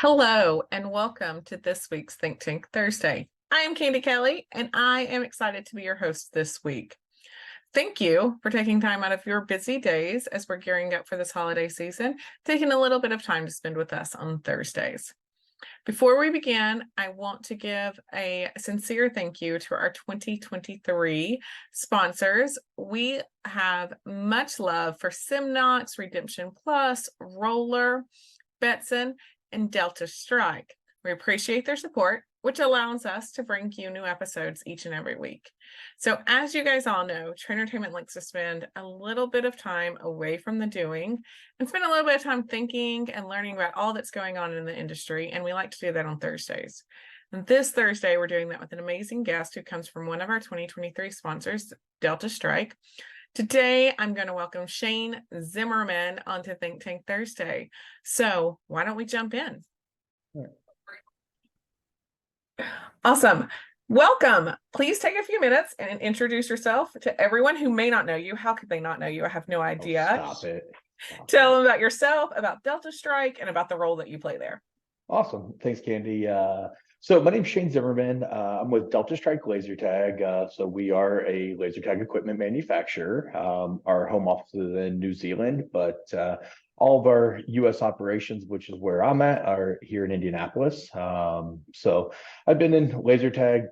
Hello and welcome to this week's Think Tank Thursday. I am Candy Kelly and I am excited to be your host this week. Thank you for taking time out of your busy days as we're gearing up for this holiday season, taking a little bit of time to spend with us on Thursdays. Before we begin, I want to give a sincere thank you to our 2023 sponsors. We have much love for Simnox, Redemption Plus, Roller, Betson, and Delta Strike. We appreciate their support, which allows us to bring you new episodes each and every week. So as you guys all know, Trainertainment likes to spend a little bit of time away from the doing and spend a little bit of time thinking and learning about all that's going on in the industry. And we like to do that on Thursdays. And this Thursday, we're doing that with an amazing guest who comes from one of our 2023 sponsors, Delta Strike. Today, I'm going to welcome Shane Zimmerman onto Think Tank Thursday. So why don't we jump in? Awesome. Welcome. Please take a few minutes and introduce yourself to everyone who may not know you. How could they not know you? I have no idea. Stop it. Tell them about yourself, about Delta Strike, and about the role that you play there. Awesome. Thanks, Candy. So my name's Shane Zimmerman. I'm with Delta Strike Laser Tag. So we are a laser tag equipment manufacturer. Our home office is in New Zealand, but all of our U.S. operations, which is where I'm at, are here in Indianapolis. So I've been in laser tag,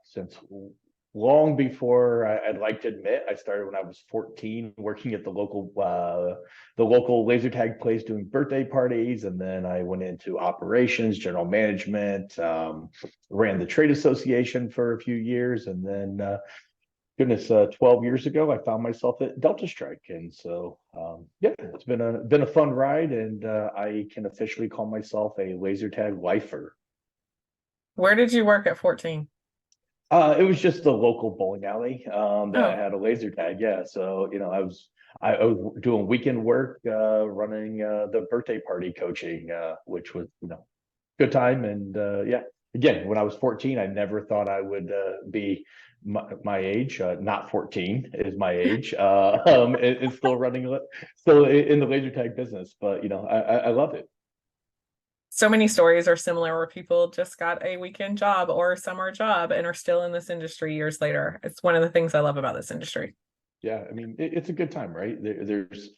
since long before I'd like to admit. I started when I was 14, working at the local laser tag place doing birthday parties, and then I went into operations, general management, ran the trade association for a few years, and then 12 years ago, I found myself at Delta Strike, and so it's been a fun ride, and I can officially call myself a laser tag lifer. Where did you work at 14? It was just the local bowling alley that had a laser tag. Yeah, so I was doing weekend work, running the birthday party coaching, which was good time. And again, when I was 14, I never thought I would be my age. Not 14 is my age. And still still in the laser tag business, but I love it. So many stories are similar where people just got a weekend job or a summer job and are still in this industry years later. It's one of the things I love about this industry. Yeah, I mean, it's a good time, right? There's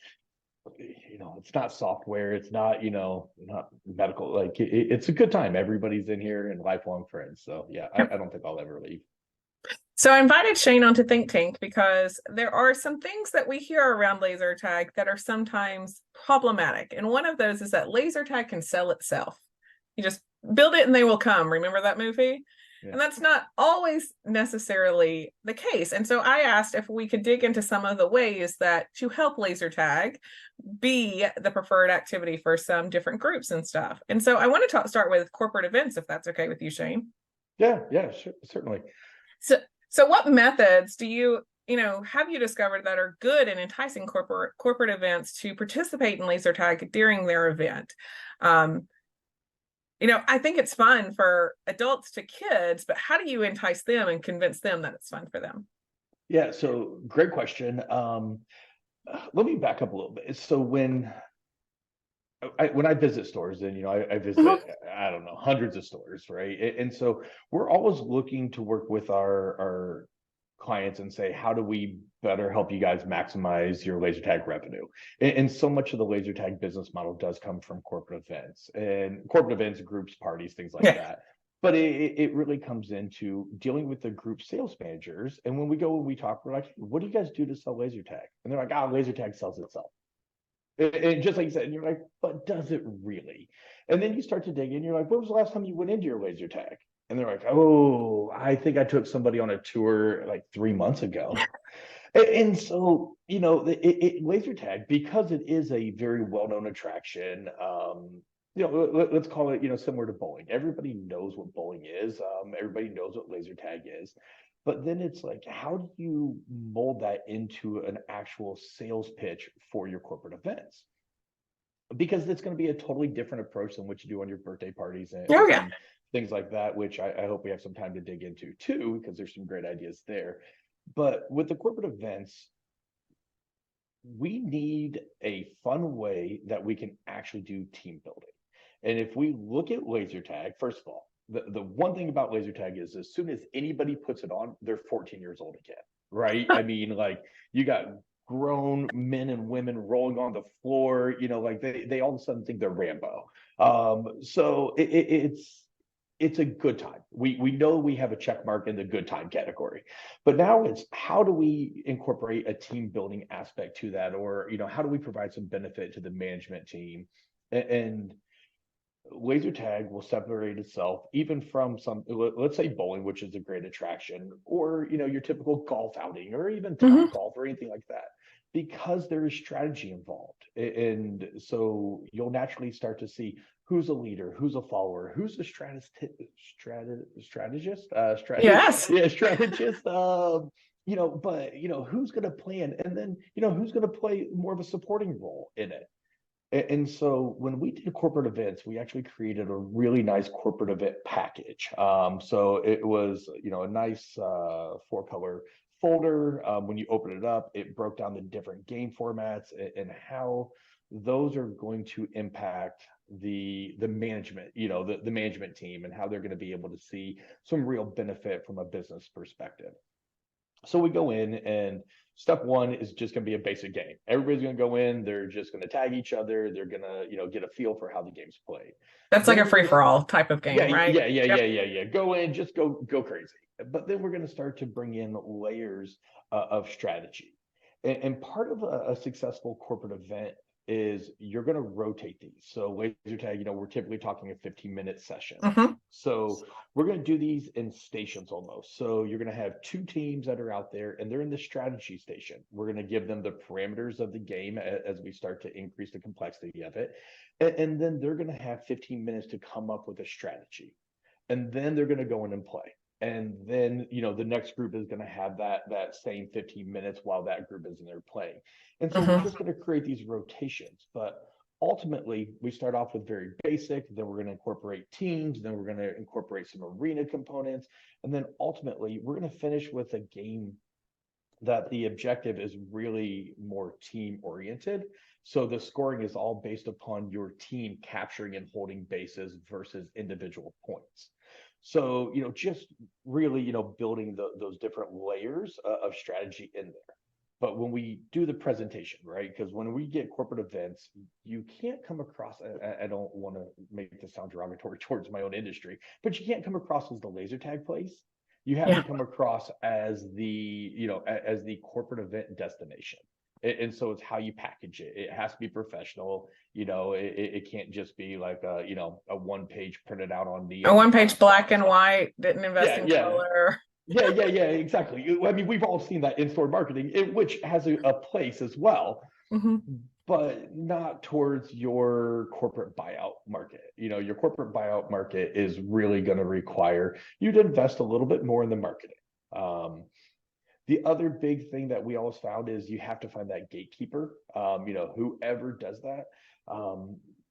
it's not software, it's not not medical, like it's a good time. Everybody's in here and lifelong friends. So yeah, I don't think I'll ever leave. So I invited Shane onto Think Tank because there are some things that we hear around laser tag that are sometimes problematic. And one of those is that laser tag can sell itself. You just build it and they will come. Remember that movie? Yeah. And that's not always necessarily the case. And so I asked if we could dig into some of the ways that to help laser tag be the preferred activity for some different groups and stuff. And so I want to start with corporate events, if that's okay with you, Shane. Yeah, sure, certainly. So what methods do you have you discovered that are good in enticing corporate events to participate in laser tag during their event? I think it's fun for adults to kids, but how do you entice them and convince them that it's fun for them? Yeah, so great question. Let me back up a little bit. So when I visit stores, and I visit I don't know, hundreds of stores, right? And so we're always looking to work with our clients and say, how do we better help you guys maximize your laser tag revenue? And so much of the laser tag business model does come from corporate events, groups, parties, things like that. But it really comes into dealing with the group sales managers. And when we talk, we're like, what do you guys do to sell laser tag? And they're like, laser tag sells itself. And just like you said, and you're like, but does it really? And then you start to dig in, you're like, when was the last time you went into your laser tag? And they're like, oh, I think I took somebody on a tour like 3 months ago. And so, laser tag, because it is a very well-known attraction, let's call it, similar to bowling. Everybody knows what bowling is. Everybody knows what laser tag is. But then it's like, how do you mold that into an actual sales pitch for your corporate events? Because it's going to be a totally different approach than what you do on your birthday parties and things like that, which I hope we have some time to dig into too, because there's some great ideas there. But with the corporate events, we need a fun way that we can actually do team building. And if we look at laser tag, first of all, the one thing about laser tag is as soon as anybody puts it on, they're 14 years old again, right? I mean, like you got grown men and women rolling on the floor, like they all of a sudden think they're Rambo. So it's a good time. We know we have a check mark in the good time category, but now it's how do we incorporate a team building aspect to that, or how do we provide some benefit to the management team? And laser tag will separate itself even from some, let's say bowling, which is a great attraction, or your typical golf outing, or even top golf or anything like that, because there is strategy involved. And so you'll naturally start to see who's a leader, who's a follower, who's a strategist, Yes. yeah, strategist. But who's going to plan, and then who's going to play more of a supporting role in it. And so when we did corporate events, we actually created a really nice corporate event package. So it was, a nice 4-color folder. When you open it up, it broke down the different game formats and how those are going to impact the management, the management team, and how they're going to be able to see some real benefit from a business perspective. So we go in, and step one is just going to be a basic game. Everybody's going to go in. They're just going to tag each other. They're going to, get a feel for how the game's played. That's like Then a free for all type of game, right? yeah. Go in, just go crazy. But then we're going to start to bring in layers of strategy. And part of a successful corporate event is you're going to rotate these. So laser tag, we're typically talking a 15-minute session. So we're going to do these in stations almost. So you're going to have 2 teams that are out there, and they're in the strategy station. We're going to give them the parameters of the game as we start to increase the complexity of it. And then they're going to have 15 minutes to come up with a strategy. And then they're going to go in and play. And then, the next group is going to have that same 15 minutes while that group is in there playing. And so we're just going to create these rotations. But ultimately, we start off with very basic, then we're going to incorporate teams, then we're going to incorporate some arena components. And then ultimately, we're going to finish with a game that the objective is really more team oriented. So the scoring is all based upon your team capturing and holding bases versus individual points. So, just really, building those different layers of strategy in there. But when we do the presentation, right? Because when we get corporate events, you can't come across, I don't want to make this sound derogatory towards my own industry, but you can't come across as the laser tag place. You have to come across as as the corporate event destination. And so it's how you package it. It has to be professional. It can't just be like a 1-page printed out on the a 1-page black and white, didn't invest in color. Yeah, exactly. I mean, we've all seen that in-store marketing, which has a place as well, but not towards your corporate buyout market. Your corporate buyout market is really going to require you to invest a little bit more in the marketing. The other big thing that we always found is you have to find that gatekeeper, whoever does that.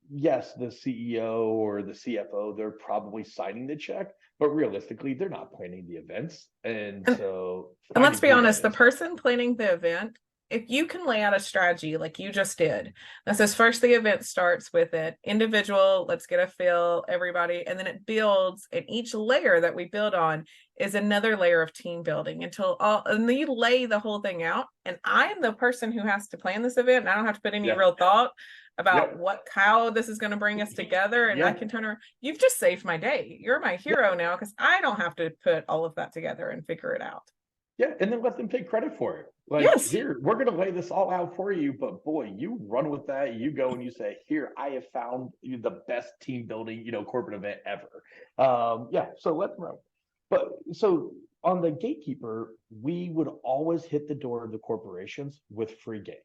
Yes, the CEO or the CFO, they're probably signing the check, but realistically, they're not planning the events. And let's be honest, the person planning the event, if you can lay out a strategy like you just did, that says first the event starts with it individual, let's get a feel, everybody, and then it builds, and each layer that we build on is another layer of team building and then you lay the whole thing out. And I am the person who has to plan this event, and I don't have to put any real thought about how this is going to bring us together, and I can turn around. You've just saved my day. You're my hero now, because I don't have to put all of that together and figure it out. Yeah, and then let them take credit for it. Like, here, we're going to lay this all out for you, but boy, you run with that. You go and you say, here, I have found you the best team building, corporate event ever. So let them run. But so on the gatekeeper, we would always hit the door of the corporations with free games,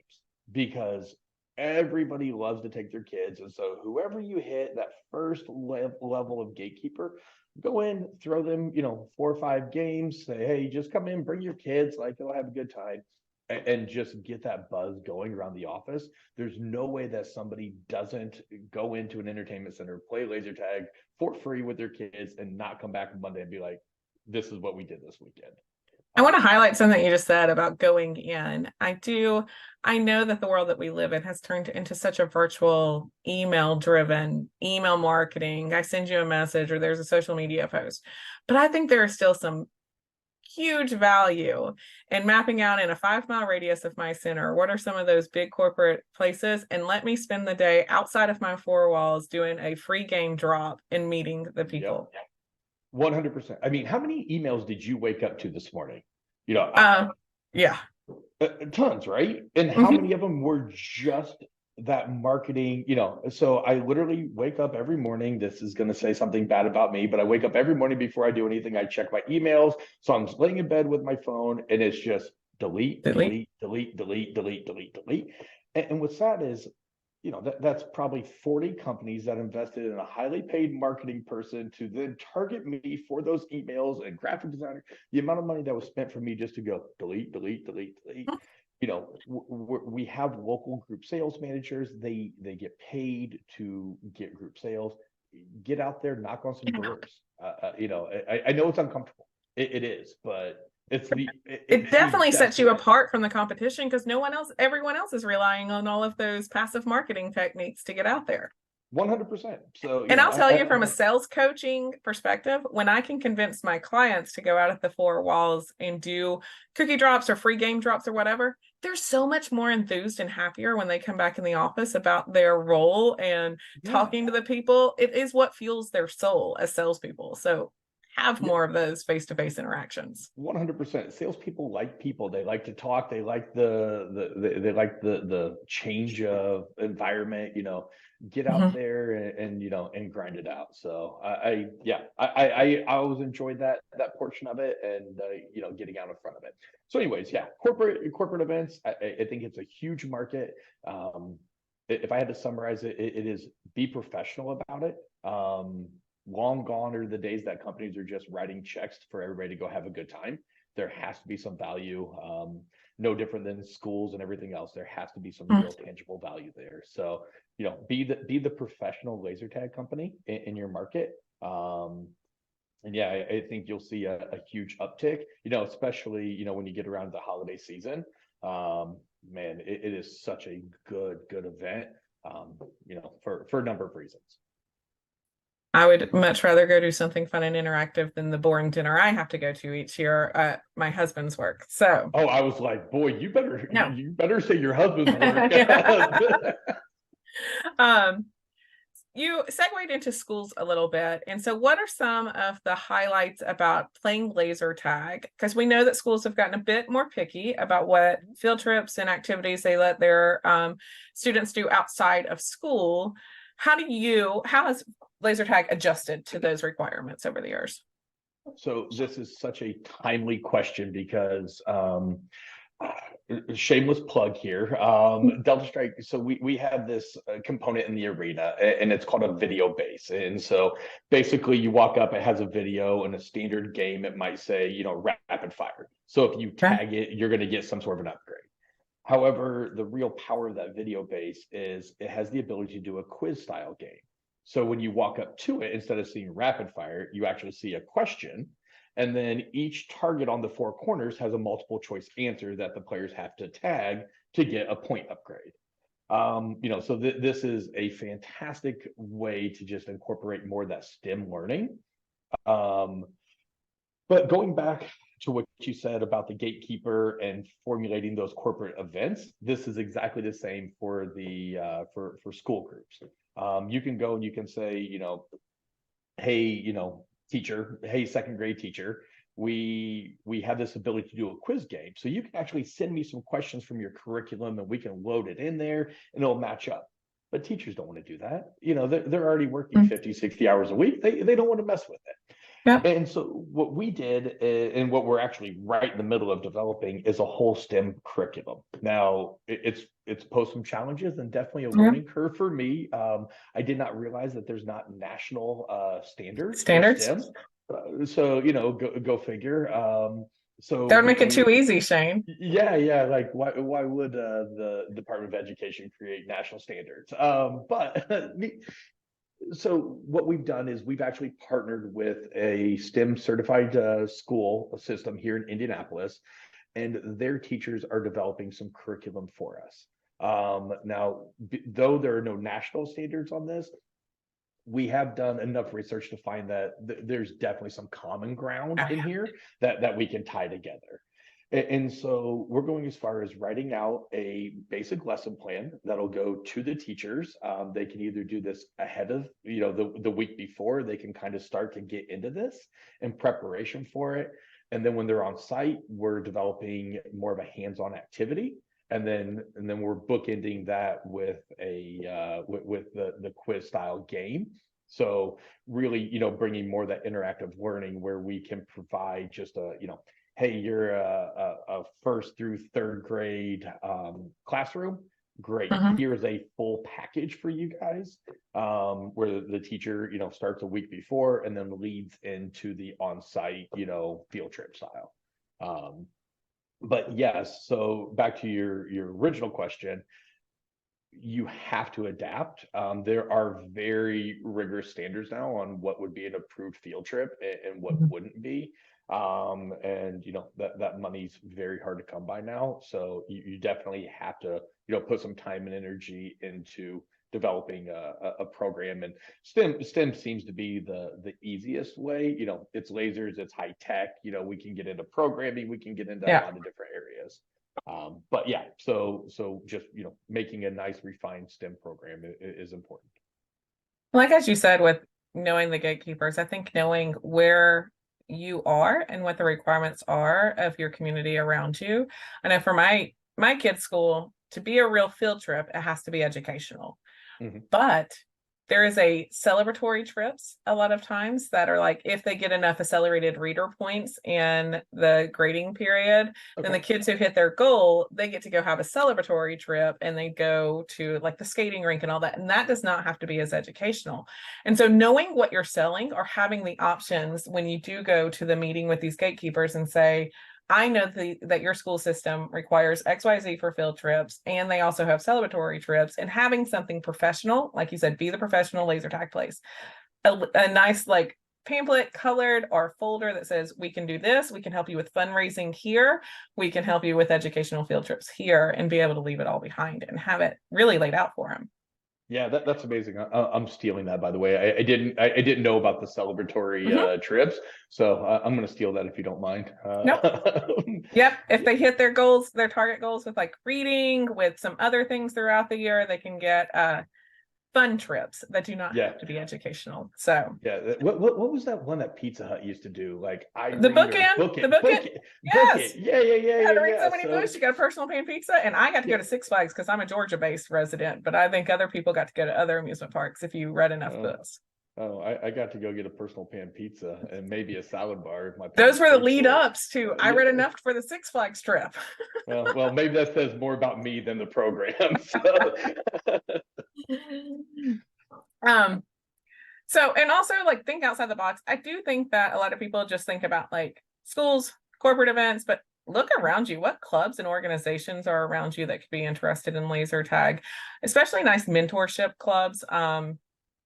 because everybody loves to take their kids. And so whoever you hit that first level of gatekeeper, go in, throw them, 4 or 5 games, say, hey, just come in, bring your kids, like they'll have a good time, and just get that buzz going around the office. There's no way that somebody doesn't go into an entertainment center, play laser tag for free with their kids, and not come back Monday and be like, this is what we did this weekend. I want to highlight something you just said about going in. I know that the world that we live in has turned into such a virtual email driven email marketing. I send you a message or there's a social media post. But I think there is still some huge value in mapping out in a 5 mile radius of my center. What are some of those big corporate places? And let me spend the day outside of my four walls doing a free game drop and meeting the people. Yep. 100%. I mean, how many emails did you wake up to this morning? You know, Yeah. Tons, right? And how many of them were just that marketing? So I literally wake up every morning. This is going to say something bad about me, but I wake up every morning before I do anything. I check my emails. So I'm laying in bed with my phone and it's just delete, delete, delete, delete, delete, delete, delete. And what's sad is, that's probably 40 companies that invested in a highly paid marketing person to then target me for those emails and graphic designer. The amount of money that was spent for me just to go delete, delete, delete, delete. We have local group sales managers. They get paid to get group sales. Get out there, knock on some doors. I know it's uncomfortable. It is, but it definitely sets you apart from the competition because everyone else is relying on all of those passive marketing techniques to get out there. 100%. So, and I'll tell you from a sales coaching perspective, when I can convince my clients to go out of the four walls and do cookie drops or free game drops or whatever, they're so much more enthused and happier when they come back in the office about their role and talking to the people. It is what fuels their soul as salespeople. So have more of those face-to-face interactions. 100%. Salespeople like people. They like to talk. They like the change of environment. Get out there and grind it out. So I always enjoyed that portion of it, and getting out in front of it. So anyways, corporate events. I think it's a huge market. If I had to summarize it, it is be professional about it. Long gone are the days that companies are just writing checks for everybody to go have a good time. There has to be some value, no different than schools and everything else. There has to be some real tangible value there. So, be the professional laser tag company in your market. And I think you'll see a huge uptick, especially, when you get around to the holiday season. Man, it is such a good event, for a number of reasons. I would much rather go do something fun and interactive than the boring dinner I have to go to each year at my husband's work. So, I was like, boy, you better say your husband's work. You segued into schools a little bit. And so what are some of the highlights about playing laser tag? Because we know that schools have gotten a bit more picky about what field trips and activities they let their students do outside of school. How has laser tag adjusted to those requirements over the years? So this is such a timely question because shameless plug here. Delta Strike. So we have this component in the arena, and it's called a video base. And so basically, you walk up, it has a video. In a standard game, it might say, rapid fire. So if you tag it, you're going to get some sort of an upgrade. However, the real power of that video base is it has the ability to do a quiz style game. So when you walk up to it, instead of seeing rapid fire, you actually see a question. And then each target on the four corners has a multiple choice answer that the players have to tag to get a point upgrade. So this is a fantastic way to just incorporate more of that STEM learning. But going back to what you said about the gatekeeper and formulating those corporate events, this is exactly the same for the for school groups. You can go and you can say, hey, teacher, hey, second grade teacher, we have this ability to do a quiz game. So you can actually send me some questions from your curriculum and we can load it in there and it'll match up. But teachers don't want to do that. They're already working 50, 60 hours a week. They don't want to mess with it. Yep. And so what we did, and what we're actually right in the middle of developing, is a whole STEM curriculum. Now, it's posed some challenges and definitely a learning curve for me. I did not realize that there's not national standards. Standards. So go figure. So that would make it too easy, Shane. Yeah. Like why would the Department of Education create national standards? But So what we've done is we've actually partnered with a STEM certified school system here in Indianapolis, and their teachers are developing some curriculum for us. Now, though there are no national standards on this, we have done enough research to find that there's definitely some common ground in here that we can tie together. And so we're going as far as writing out a basic lesson plan that'll go to the teachers. They can either do this ahead of, the week before. They can kind of start to get into this in preparation for it. And then when they're on site, we're developing more of a hands-on activity. And then we're bookending that with the quiz style game. So really, bringing more of that interactive learning where we can provide just hey, you're a first through third grade classroom. Great. Mhm. Here's a full package for you guys, where the teacher, starts a week before and then leads into the on-site, field trip style. But yes, so back to your original question, you have to adapt. There are very rigorous standards now on what would be an approved field trip and what Mhm. wouldn't be. And that money's very hard to come by now. So you definitely have to, put some time and energy into developing a program. And STEM seems to be the easiest way. It's lasers, it's high tech. We can get into programming, we can get into a Yeah. lot of different areas. But yeah, so just making a nice refined STEM program is important. Like as you said, with knowing the gatekeepers, I think knowing where you are and what the requirements are of your community around you. I know for my kids' school, to be a real field trip, it has to be educational. Mhm. But there is a celebratory trips a lot of times that are like if they get enough accelerated reader points in the grading period, then the Okay. kids who hit their goal, they get to go have a celebratory trip and they go to like the skating rink and all that. And that does not have to be as educational. And so knowing what you're selling or having the options when you do go to the meeting with these gatekeepers and say, I know that your school system requires XYZ for field trips, and they also have celebratory trips, and having something professional, like you said, be the professional laser tag place, a nice like pamphlet colored or folder that says, we can do this, we can help you with fundraising here, we can help you with educational field trips here, and be able to leave it all behind and have it really laid out for them. Yeah, that's amazing. I'm stealing that, by the way. I didn't know about the celebratory Mm-hmm. trips, so I'm going to steal that if you don't mind. Nope. Yep. If they hit their goals, their target goals with like reading, with some other things throughout the year, they can get fun trips that do not Yeah, have to be educational. So yeah. What was that one that Pizza Hut used to do? Like I the read or bookend, book the it, bookend, book it, book yes. it. Yeah, You had to read yeah. so many So books. You got a personal pan pizza, and I got to yeah. go to Six Flags because I'm a Georgia-based resident. But I think other people got to go to other amusement parks if you read enough Uh, books. I got to go get a personal pan pizza and maybe a salad bar if my Those parents were the paid lead for it. ups to. I Yeah. read enough for the Six Flags trip. Well, maybe that says more about me than the program. So. um, So, and also like think outside the box. I do think that a lot of people just think about like schools, corporate events, but look around you. What clubs and organizations are around you that could be interested in laser tag, especially nice mentorship clubs.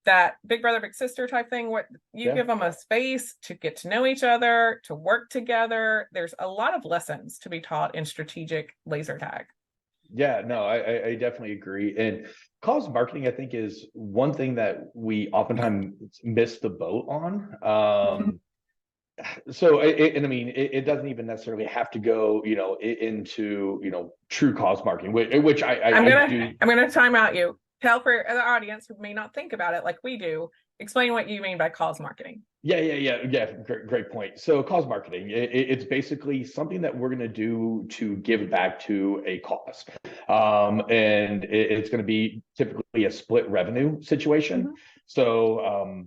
That big brother, big sister type thing, what you Yeah. give them a space to get to know each other, to work together. There's a lot of lessons to be taught in strategic laser tag. Yeah, no, I definitely agree. And cause marketing, I think, is one thing that we oftentimes miss the boat on. So, and I mean, it doesn't even necessarily have to go, into, true cause marketing, which I'm I gonna do. I'm gonna time out you. Tell for the audience who may not think about it like we do. Explain what you mean by cause marketing. Yeah. Great point. So, cause marketing, it's basically something that we're going to do to give back to a cause, and it's going to be typically a split revenue situation. Mhm. So,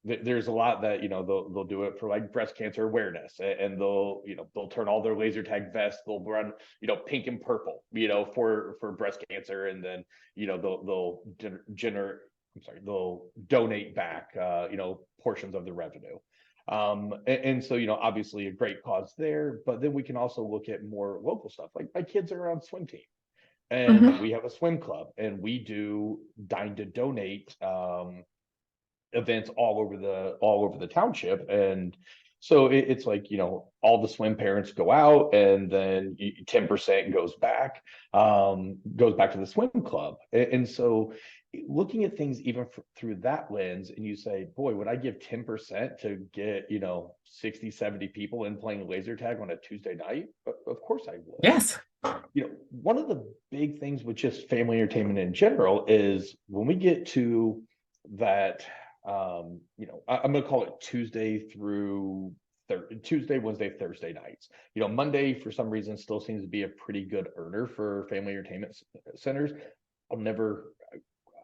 there's a lot that they'll do it for like breast cancer awareness, and they'll turn all their laser tag vests. They'll run pink and purple for breast cancer, and then they'll generate. I'm sorry, they'll donate back, portions of the revenue. And so, obviously a great cause there, but then we can also look at more local stuff. Like my kids are on swim team. and Mhm. we have a swim club, and we do dine to donate events all over the township. And so it's like, all the swim parents go out, and then 10% goes back to the swim club. And so looking at things even through that lens, and you say, boy, would I give 10% to get 60, 70 people in playing laser tag on a Tuesday night? Of course I would. Yes. One of the big things with just family entertainment in general is when we get to that, I'm going to call it Tuesday, Wednesday, Thursday nights. Monday for some reason still seems to be a pretty good earner for family entertainment centers. I'll never. I'm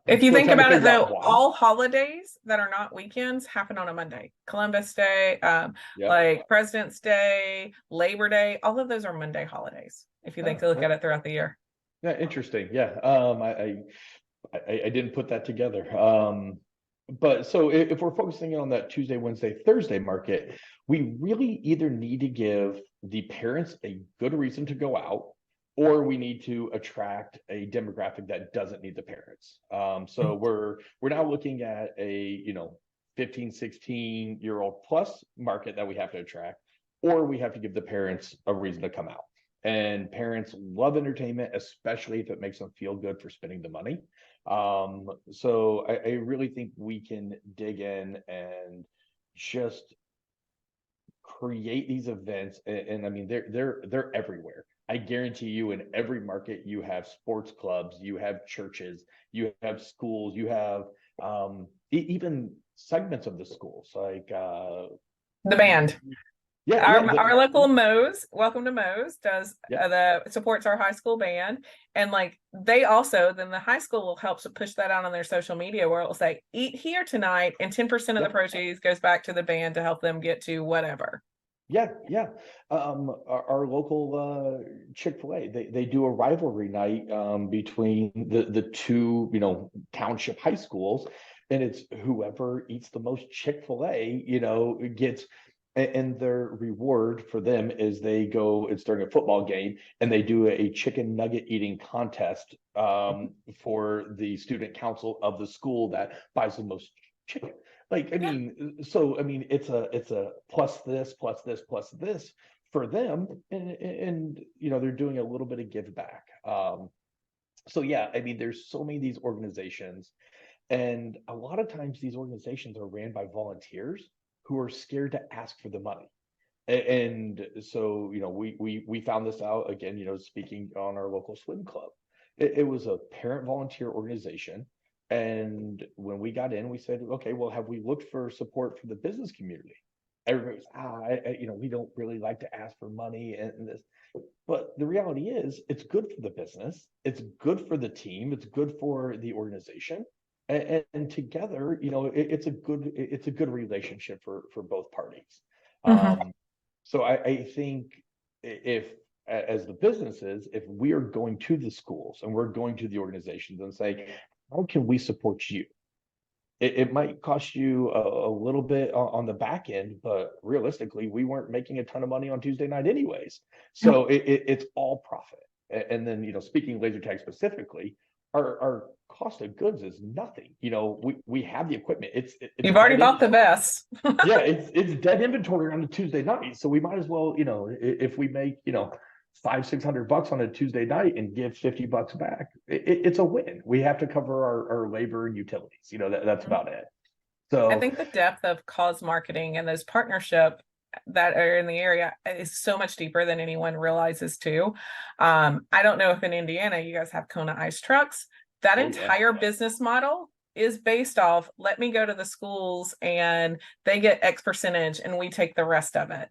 If you still think trying to about it, figure out though, why. all holidays that are not weekends happen on a Monday. Columbus Day, Yep. like President's Day, Labor Day, all of those are Monday holidays. If you think to look at it throughout the year. Yeah, interesting. Yeah. I didn't put that together. But so if we're focusing on that Tuesday, Wednesday, Thursday market, we really either need to give the parents a good reason to go out, or we need to attract a demographic that doesn't need the parents. So we're now looking at a 15, 16-year-old plus market that we have to attract, or we have to give the parents a reason to come out. And parents love entertainment, especially if it makes them feel good for spending the money. So I really think we can dig in and just create these events. And I mean, they're everywhere. I guarantee you, in every market, you have sports clubs, you have churches, you have schools, you have even segments of the schools, like The band. yeah, yeah, Our local Moe's, welcome to Moe's, does yeah. the supports our high school band, and like they also then the high school will help to push that out on their social media where it will say eat here tonight, and 10% of the Yep. proceeds goes back to the band to help them get to whatever. Yeah, yeah. Our local Chick-fil-A, they do a rivalry night between the two, township high schools, and it's whoever eats the most Chick-fil-A, gets. And their reward for them is it's during a football game, and they do a chicken nugget eating contest for the student council of the school that buys the most chicken. Like, I Yeah. mean, it's a plus this, plus this, plus this for them, and they're doing a little bit of give back. So yeah, I mean, there's so many of these organizations, and a lot of times these organizations are ran by volunteers who are scared to ask for the money. And so, we found this out again, speaking on our local swim club. It was a parent volunteer organization. And when we got in, we said, okay, well, have we looked for support from the business community? Everybody was, we don't really like to ask for money and this. But the reality is, it's good for the business, it's good for the team, it's good for the organization, and together, it's a good relationship for both parties. Mhm. Um, so I think if, as the businesses, if we are going to the schools and we're going to the organizations and say, how can we support you? It might cost you a little bit on the back end, but realistically, we weren't making a ton of money on Tuesday night anyways. So it's all profit. And then, speaking laser tag specifically, our cost of goods is nothing. We have the equipment. It's You've already dead bought the inventory. best. Yeah, it's dead inventory on a Tuesday night. So we might as well, if we make, 500-600 bucks on a Tuesday night and give 50 bucks back, it's a win. We have to cover our labor and utilities. That's about it. I So think the depth of cause marketing and those partnership that are in the area is so much deeper than anyone realizes too. I don't know if in Indiana you guys have Kona ice trucks. That oh yeah. entire business model is based off, let me go to the schools and they get X percentage and we take the rest of it.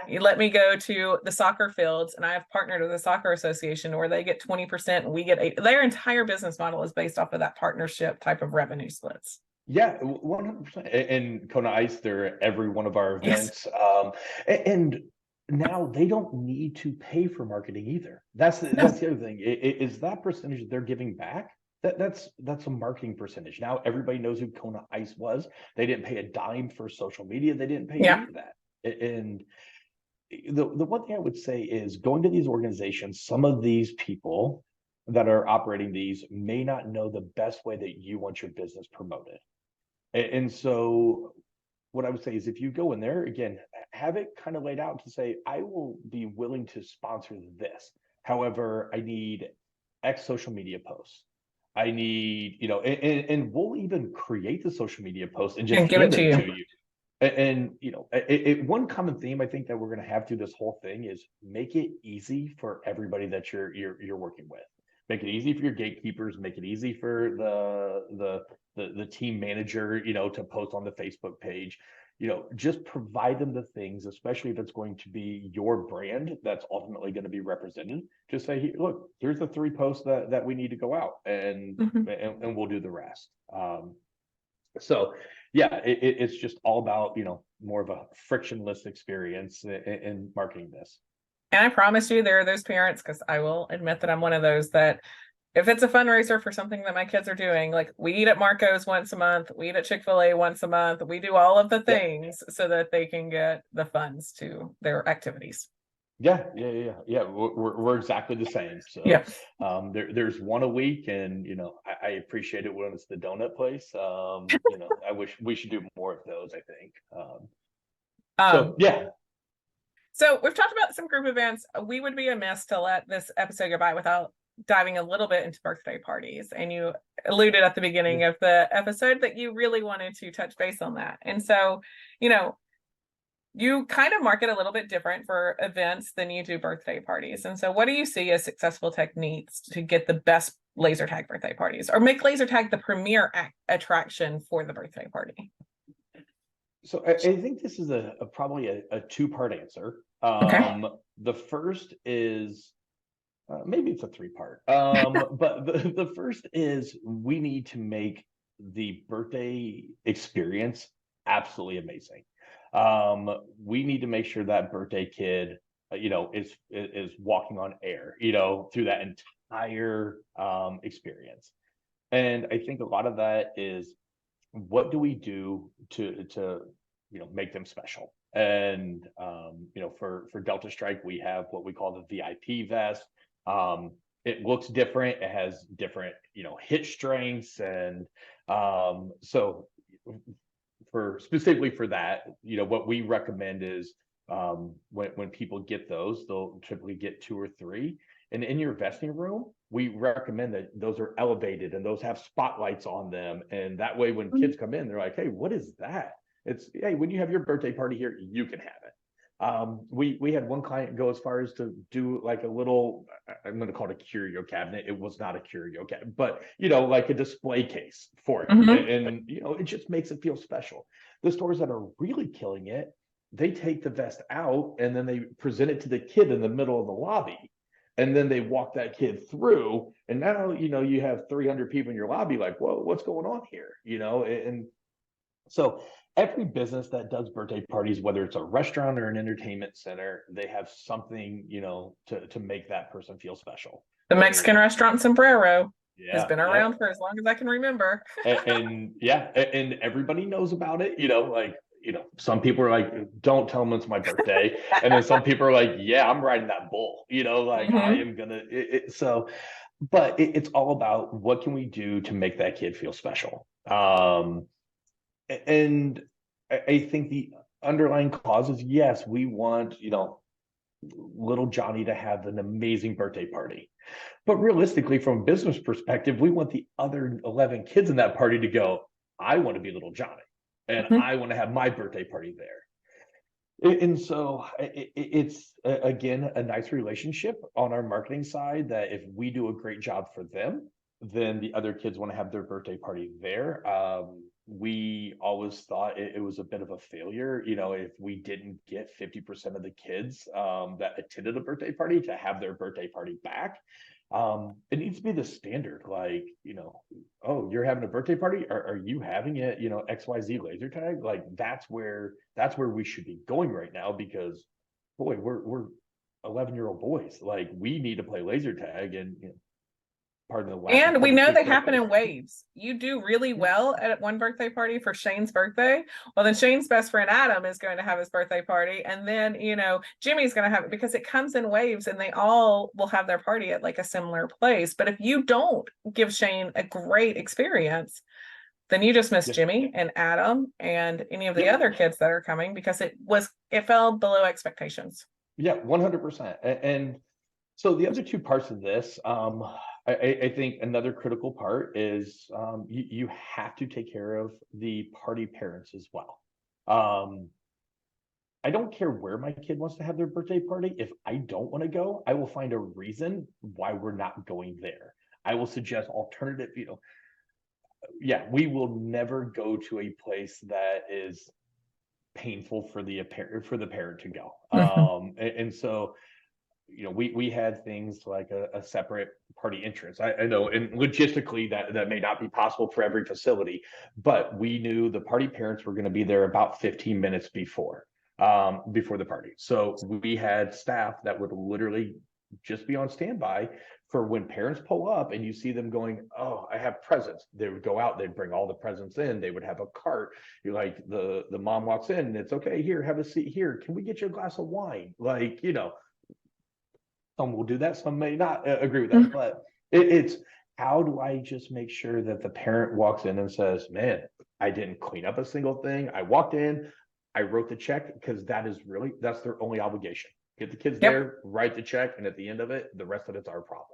You let me go to the soccer fields and I have partnered with a soccer association where they get 20% and we get 8. Their entire business model is based off of that partnership type of revenue splits. Yeah, 100%. And Kona Ice, they're at every one of our Yes. events. And now they don't need to pay for marketing either. That's No. the other thing. Is that percentage that they're giving back? That's a marketing percentage. Now everybody knows who Kona Ice was. They didn't pay a dime for social media. They didn't pay Yeah. any of that. And the one thing I would say is going to these organizations, some of these people that are operating these may not know the best way that you want your business promoted. And so what I would say is if you go in there, again, have it kind of laid out to say, I will be willing to sponsor this. However, I need X social media posts. I need, and we'll even create the social media posts and just And give it hand to them you. to you. One common theme I think that we're going to have through this whole thing is make it easy for everybody that you're working with. Make it easy for your gatekeepers. Make it easy for the team manager, to post on the Facebook page. Just provide them the things, especially if it's going to be your brand that's ultimately going to be represented. Just say, look, here's the 3 posts that we need to go out, and Mhm. and we'll do the rest. So yeah, it's just all about, more of a frictionless experience in marketing this. And I promise you, there are those parents, because I will admit that I'm one of those, that if it's a fundraiser for something that my kids are doing, like we eat at Marco's once a month, we eat at Chick-fil-A once a month, we do all of the Yep. things so that they can get the funds to their activities. Yeah. We're exactly the same. So Yeah. there's one a week, and I appreciate it when it's the donut place. I wish we should do more of those, I think. So Um, yeah. so we've talked about some group events. We would be amiss to let this episode go by without diving a little bit into birthday parties. And you alluded at the beginning of the episode that you really wanted to touch base on that. And so, you kind of market a little bit different for events than you do birthday parties. And so what do you see as successful techniques to get the best laser tag birthday parties, or make laser tag the premier attraction for the birthday party? So I think this is probably a 2-part answer. Okay. The first is maybe it's a 3-part. But the first is we need to make the birthday experience absolutely amazing. We need to make sure that birthday kid, is walking on air, through that entire experience. And I think a lot of that is, what do we do to make them special? And for Delta Strike, we have what we call the VIP vest. It looks different. It has different hit strengths, and so for specifically for that, what we recommend is, when people get those, they'll typically get 2 or 3. And in your vesting room, we recommend that those are elevated and those have spotlights on them. And that way, when kids come in, they're like, hey, what is that? It's, hey, when you have your birthday party here, you can have it. We had one client go as far as to do like a little, I'm going to call it a curio cabinet. It was not a curio cabinet, but like a display case for it. Mm-hmm. And it just makes it feel special. The stores that are really killing it, they take the vest out and then they present it to the kid in the middle of the lobby. And then they walk that kid through, and now you have 300 people in your lobby, like, whoa, what's going on here? And so every business that does birthday parties, whether it's a restaurant or an entertainment center, they have something, to make that person feel special. The Whether Mexican restaurant Sombrero has yeah, been yep. around for as long as I can remember. And yeah, and everybody knows about it, like, some people are like, don't tell them it's my birthday. And then some people are like, yeah, I'm riding that bull, like I Mm-hmm. am gonna so, but it's all about what can we do to make that kid feel special. And I think the underlying cause is, yes, we want, little Johnny to have an amazing birthday party. But realistically, from a business perspective, we want the other 11 kids in that party to go, I want to be little Johnny, and Mm-hmm. I want to have my birthday party there. And so it's, again, a nice relationship on our marketing side, that if we do a great job for them, then the other kids want to have their birthday party there. We always thought it was a bit of a failure, if we didn't get 50% of the kids that attended a birthday party to have their birthday party back. It needs to be the standard, like, oh, you're having a birthday party, are you having it, XYZ laser tag? Like, that's where we should be going right now, because boy, we're 11-year-old boys, like, we need to play laser tag. And pardon the lack of And we know public they happen correctness. in waves. You do really Yeah. well at one birthday party for Shane's birthday. Well, then Shane's best friend Adam is going to have his birthday party. And then, Jimmy's going to have it because it comes in waves and they all will have their party at like a similar place. But if you don't give Shane a great experience, then you just miss Yeah. Jimmy and Adam and any of the Yep. other kids that are coming because it fell below expectations. Yeah, 100%. And so the other two parts of this, I think another critical part is you have to take care of the party parents as well. I don't care where my kid wants to have their birthday party. If I don't want to go, I will find a reason why we're not going there. I will suggest alternative, yeah, we will never go to a place that is painful for the parent to go. And so we had things like a separate party entrance. I know, and logistically that may not be possible for every facility, but we knew the party parents were going to be there about 15 minutes before the party. So we had staff that would literally just be on standby for when parents pull up and you see them going, oh, I have presents. They would go out, they'd bring all the presents in, they would have a cart. You're like, the mom walks in and it's okay, here, have a seat here. Can we get you a glass of wine? Like, some will do that, some may not agree with that, but it's how do I just make sure that the parent walks in and says, man, I didn't clean up a single thing. I walked in, I wrote the check, because that's their only obligation. Get the kids Yep. there, write the check, and at the end of it, the rest of it's our problem.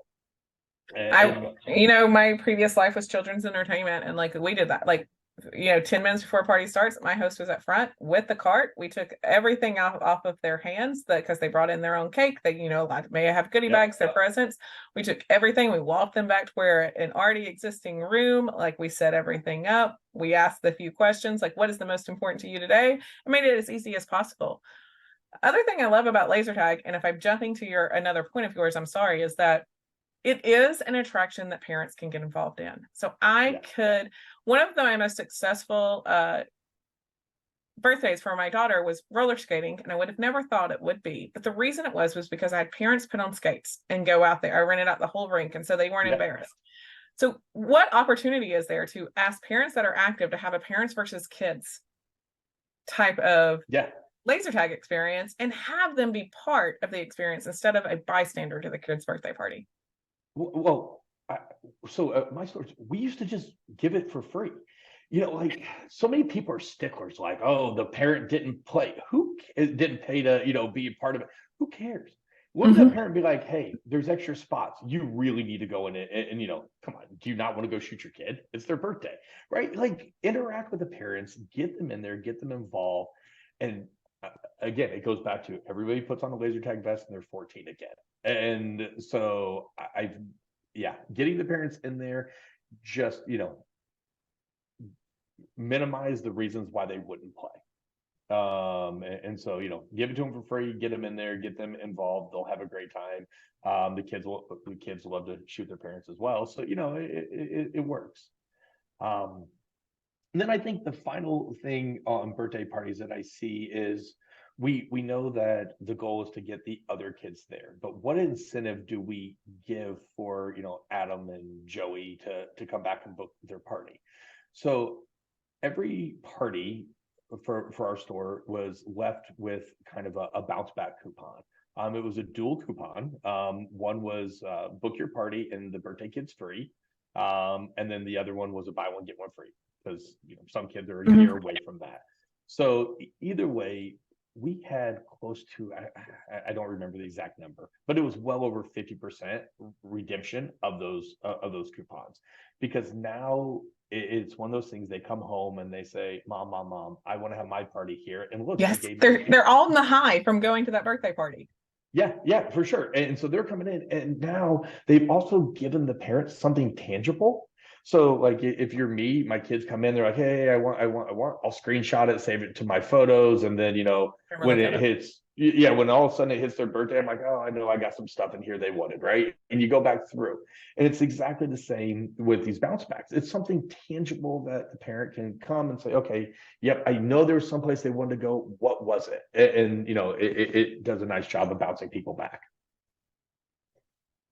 And My previous life was children's entertainment, and like we did that. Like, 10 minutes before party starts, my host was at front with the cart. We took everything off of their hands because they brought in their own cake. They, may have goodie bags, their presents. We took everything. We walked them back to where an already existing room. Like, we set everything up. We asked a few questions, like, what is the most important to you today? I made it as easy as possible. Other thing I love about laser tag, and if I'm jumping to another point of yours, I'm sorry, is that it is an attraction that parents can get involved in. So one of my most successful birthdays for my daughter was roller skating, and I would have never thought it would be. But the reason it was because I had parents put on skates and go out there. I rented out the whole rink, and so they weren't embarrassed. So what opportunity is there to ask parents that are active to have a parents versus kids type of laser tag experience and have them be part of the experience instead of a bystander to the kid's birthday party? Well, my stores, we used to just give it for free. Like so many people are sticklers, like, oh, the parent didn't play. Who didn't pay to, be a part of it? Who cares? What would the parent be like? Hey, there's extra spots. You really need to go in it. And come on, do you not want to go shoot your kid? It's their birthday, right? Like, interact with the parents, get them in there, get them involved. And again, it goes back to everybody puts on a laser tag vest and they're 14 again. And so getting the parents in there, just, minimize the reasons why they wouldn't play. And so, give it to them for free, get them in there, get them involved. They'll have a great time. The kids love to shoot their parents as well. So, it works. And then I think the final thing on birthday parties that I see is we know that the goal is to get the other kids there, but what incentive do we give for, Adam and Joey to come back and book their party? So every party for our store was left with kind of a bounce back coupon. It was a dual coupon. One was book your party and the birthday kid's free. And then the other one was a buy one, get one free, because some kids are a year away from that. So either way, we had close to, I don't remember the exact number, but it was well over 50% redemption of those coupons, because now it's one of those things. They come home and they say, mom, I want to have my party here. And look, yes, they're all in the high from going to that birthday party. Yeah, for sure. And so they're coming in, and now they've also given the parents something tangible. So like, if you're me, my kids come in, they're like, hey, I want, I'll screenshot it, save it to my photos. And then, when it hits, when all of a sudden it hits their birthday, I'm like, oh, I know I got some stuff in here they wanted, right? And you go back through, and it's exactly the same with these bounce backs. It's something tangible that the parent can come and say, okay, yep, I know there was someplace they wanted to go. What was it? And it does a nice job of bouncing people back.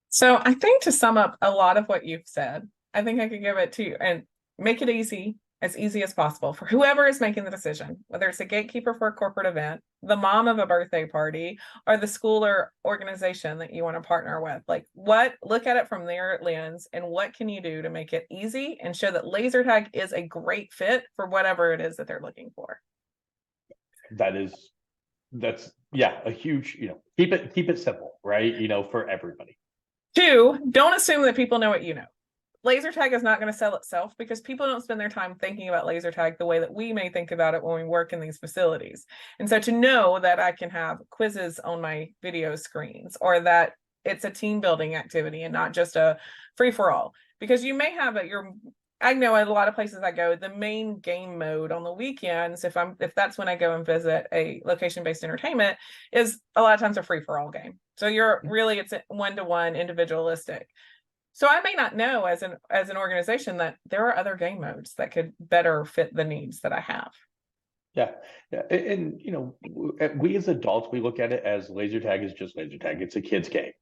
So I think to sum up a lot of what you've said, I think I could give it to you and make it easy as possible for whoever is making the decision, whether it's a gatekeeper for a corporate event, the mom of a birthday party, or the school or organization that you want to partner with. Like look at it from their lens and what can you do to make it easy and show that laser tag is a great fit for whatever it is that they're looking for. That's yeah, a huge, keep it simple, right? For everybody. Two, don't assume that people know what you know. Laser tag is not going to sell itself because people don't spend their time thinking about laser tag the way that we may think about it when we work in these facilities. And so to know that I can have quizzes on my video screens or that it's a team building activity and not just a free for all, because you may have I know at a lot of places I go, the main game mode on the weekends, if that's when I go and visit a location-based entertainment, is a lot of times a free for all game. So it's one-to-one individualistic. So I may not know as an organization that there are other game modes that could better fit the needs that I have. Yeah, yeah, and we as adults, we look at it as laser tag is just laser tag. It's a kid's game.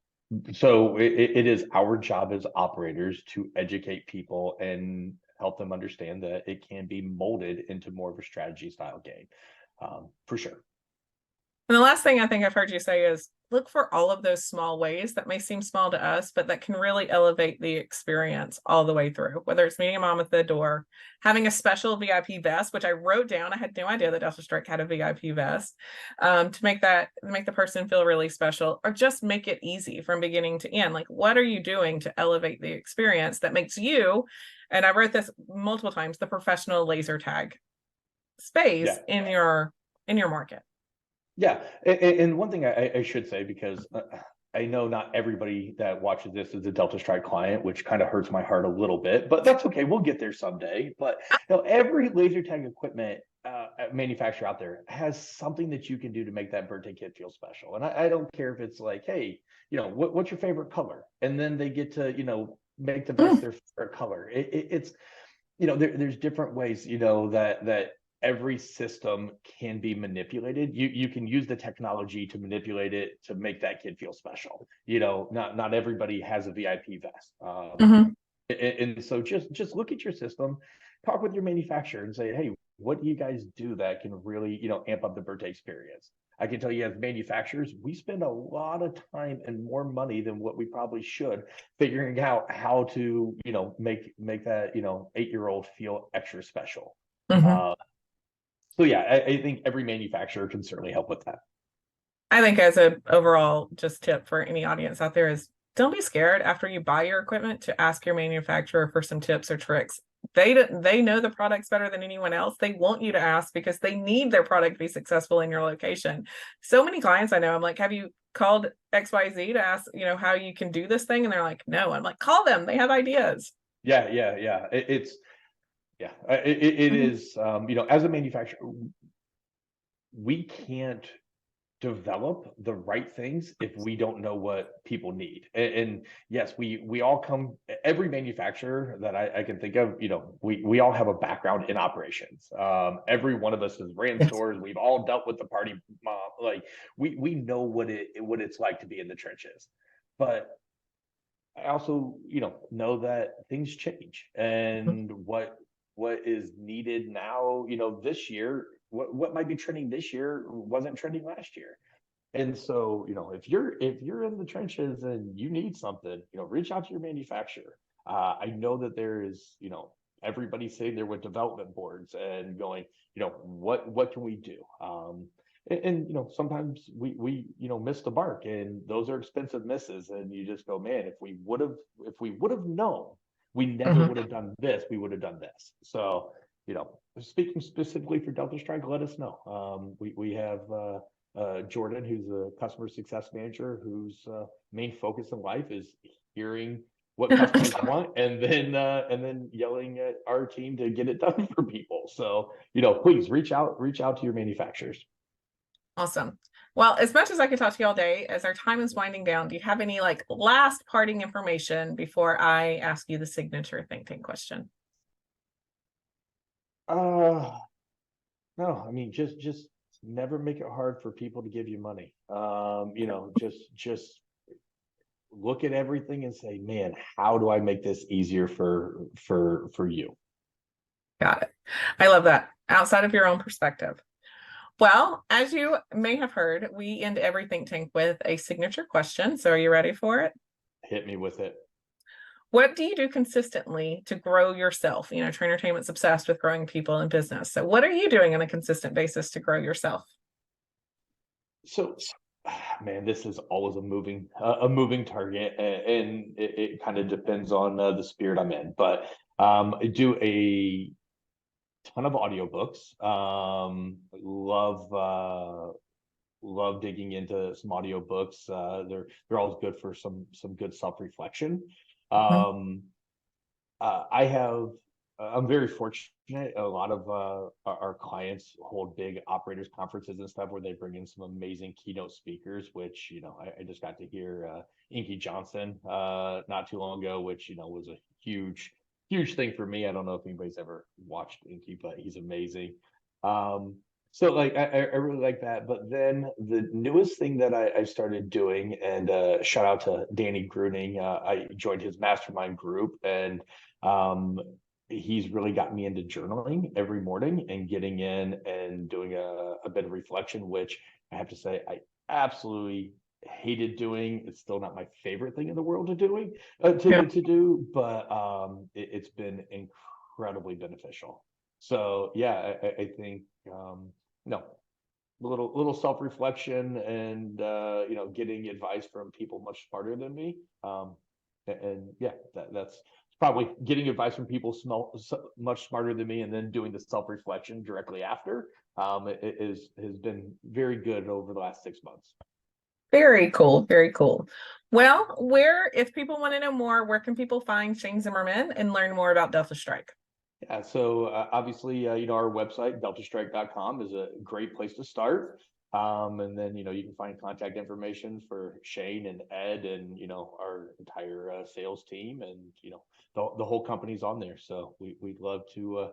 So it is our job as operators to educate people and help them understand that it can be molded into more of a strategy style game, for sure. And the last thing I think I've heard you say is look for all of those small ways that may seem small to us, but that can really elevate the experience all the way through, whether it's meeting a mom at the door, having a special VIP vest, which I wrote down. I had no idea that Delta Strike had a VIP vest, to make the person feel really special, or just make it easy from beginning to end. Like, what are you doing to elevate the experience that makes you, and I wrote this multiple times, the professional laser tag space Yeah. in your market. Yeah, and one thing I should say, because I know not everybody that watches this is a Delta Strike client, which kind of hurts my heart a little bit, but that's okay. We'll get there someday. But every laser tag equipment manufacturer out there has something that you can do to make that birthday kid feel special. And I don't care if it's like, hey, what's your favorite color? And then they get to, make the vest their favorite color. It's there's different ways, that every system can be manipulated. You can use the technology to manipulate it to make that kid feel special. Not everybody has a VIP vest. Mm-hmm. And so just look at your system, talk with your manufacturer and say, hey, what do you guys do that can really, amp up the birthday experience? I can tell you as manufacturers, we spend a lot of time and more money than what we probably should figuring out how to, make that, 8-year-old feel extra special. Mm-hmm. Uh, so yeah, I think every manufacturer can certainly help with that. I think as a overall just tip for any audience out there is don't be scared after you buy your equipment to ask your manufacturer for some tips or tricks. They know the products better than anyone else. They want you to ask because they need their product to be successful in your location. So many clients I know, I'm like, have you called XYZ to ask, how you can do this thing? And they're like, no. I'm like, call them. They have ideas. Yeah. It is, as a manufacturer, we can't develop the right things if we don't know what people need. And yes, we all come, every manufacturer that I can think of, we all have a background in operations. Every one of us has ran Yes. stores. We've all dealt with the party mom. Like we know what it's like to be in the trenches. But I also, know that things change and what is needed now, this year, what might be trending this year wasn't trending last year. And so, if you're in the trenches and you need something, reach out to your manufacturer. I know that there is, everybody sitting there with development boards and going, what can we do? And sometimes we miss the mark, and those are expensive misses. And you just go, man, if we would have known, we never Mm-hmm. would have done this. We would have done this. So, speaking specifically for Delta Strike, let us know. We have Jordan, who's a customer success manager, whose main focus in life is hearing what customers want and then yelling at our team to get it done for people. So, please reach out to your manufacturers. Awesome. Well, as much as I could talk to you all day, as our time is winding down, do you have any last parting information before I ask you the signature think tank question? Uh no, I mean just never make it hard for people to give you money. Just look at everything and say, man, how do I make this easier for you? Got it. I love that. Outside of your own perspective. Well, as you may have heard, we end every think tank with a signature question. So are you ready for it? Hit me with it. What do you do consistently to grow yourself? You know, Trainertainment's obsessed with growing people in business. So what are you doing on a consistent basis to grow yourself? So, man, this is always a moving target, and it kind of depends on the spirit I'm in. But I do a ton of audiobooks. Love digging into some audiobooks. They're always good for some good self-reflection. Mhm. Um, I have I'm very fortunate. A lot of our clients hold big operators conferences and stuff where they bring in some amazing keynote speakers, which, I just got to hear Inky Johnson not too long ago, which, was a huge thing for me. I don't know if anybody's ever watched Inky, but he's amazing. So like I really like that. But then the newest thing that I started doing, and shout out to Danny Gruning, I joined his mastermind group, and um, he's really got me into journaling every morning and getting in and doing a bit of reflection, which I have to say I absolutely hated doing. It's still not my favorite thing in the world Yeah. to do, but it's been incredibly beneficial. So yeah, I think no, little self-reflection, and getting advice from people much smarter than me. And yeah, that's probably getting advice from people much smarter than me, and then doing the self-reflection directly after. Has been very good over the last 6 months. Very cool. Very cool. Well, if people want to know more, where can people find Shane Zimmerman and learn more about Delta Strike? Yeah, so obviously, our website, deltastrike.com, is a great place to start. And then, you can find contact information for Shane and Ed, and, our entire sales team, and, the whole company's on there. So we'd love to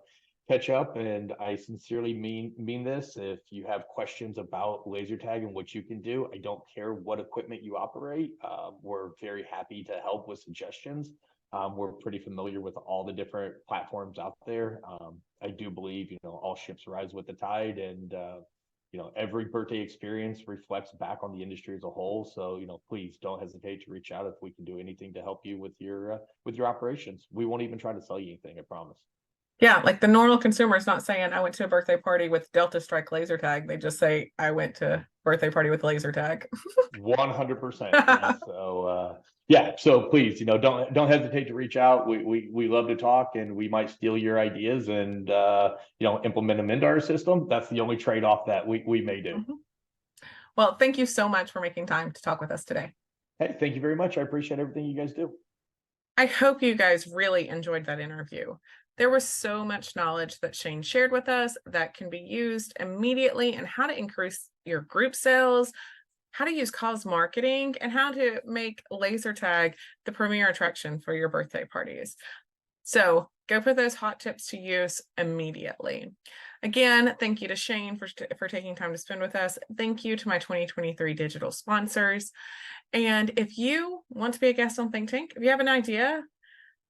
catch up. And I sincerely mean this. If you have questions about laser tag and what you can do, I don't care what equipment you operate. We're very happy to help with suggestions. We're pretty familiar with all the different platforms out there. I do believe, all ships rise with the tide, and every birthday experience reflects back on the industry as a whole. So, please don't hesitate to reach out if we can do anything to help you with your operations. We won't even try to sell you anything, I promise. Yeah, like the normal consumer is not saying I went to a birthday party with Delta Strike laser tag. They just say I went to birthday party with laser tag. 100%. Yeah. So yeah. So please, don't hesitate to reach out. We love to talk, and we might steal your ideas and implement them into our system. That's the only trade-off that we may do. Mhm. Well, thank you so much for making time to talk with us today. Hey, thank you very much. I appreciate everything you guys do. I hope you guys really enjoyed that interview. There was so much knowledge that Shane shared with us that can be used immediately, and how to increase your group sales, how to use cause marketing, and how to make laser tag the premier attraction for your birthday parties. So go put those hot tips to use immediately. Again, thank you to Shane for taking time to spend with us. Thank you to my 2023 digital sponsors. And if you want to be a guest on ThinkTank, if you have an idea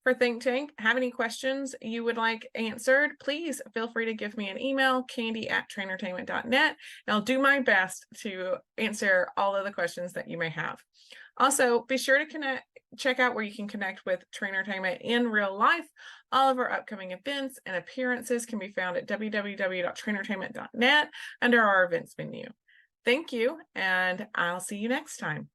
for ThinkTank, have any questions you would like answered, please feel free to give me an email, candy@trainertainment.net, and I'll do my best to answer all of the questions that you may have. Also, be sure to check out where you can connect with Trainertainment in real life. All of our upcoming events and appearances can be found at www.trainertainment.net under our events menu. Thank you, and I'll see you next time.